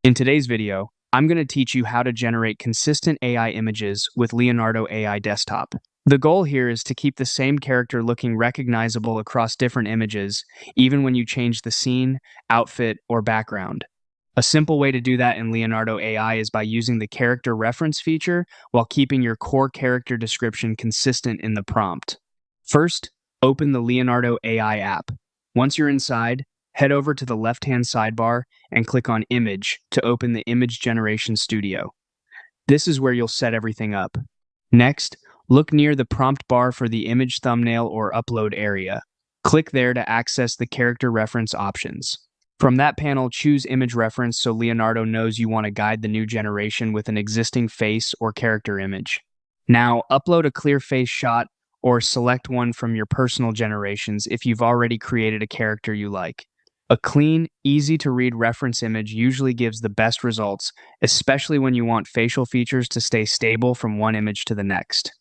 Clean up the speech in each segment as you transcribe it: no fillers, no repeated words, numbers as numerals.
In today's video, I'm going to teach you how to generate consistent AI images with Leonardo AI Desktop. The goal here is to keep the same character looking recognizable across different images, even when you change the scene, outfit, or background. A simple way to do that in Leonardo AI is by using the character reference feature while keeping your core character description consistent in the prompt. First, open the Leonardo AI app. Once you're inside, head over to the left-hand sidebar and click on Image to open the Image Generation Studio. This is where you'll set everything up. Next, look near the prompt bar for the image thumbnail or upload area. Click there to access the character reference options. From that panel, choose Image Reference so Leonardo knows you want to guide the new generation with an existing face or character image. Now, upload a clear face shot or select one from your personal generations if you've already created a character you like. A clean, easy-to-read reference image usually gives the best results, especially when you want facial features to stay stable from one image to the next.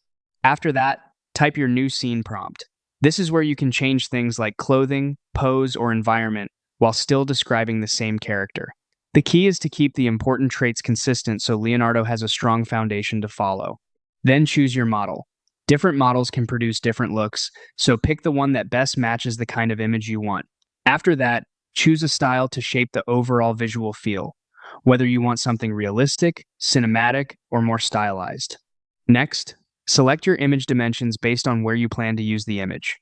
After that, type your new scene prompt. This is where you can change things like clothing, pose, or environment while still describing the same character. The key is to keep the important traits consistent so Leonardo has a strong foundation to follow. Then choose your model. Different models can produce different looks, so pick the one that best matches the kind of image you want. After that, choose a style to shape the overall visual feel, whether you want something realistic, cinematic, or more stylized. Next, select your image dimensions based on where you plan to use the image.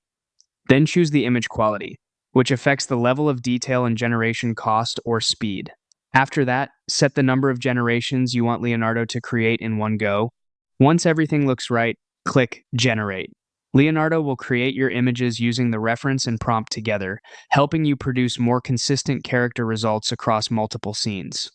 Then choose the image quality, which affects the level of detail and generation cost or speed. After that, set the number of generations you want Leonardo to create in one go. Once everything looks right, click Generate. Leonardo will create your images using the reference and prompt together, helping you produce more consistent character results across multiple scenes.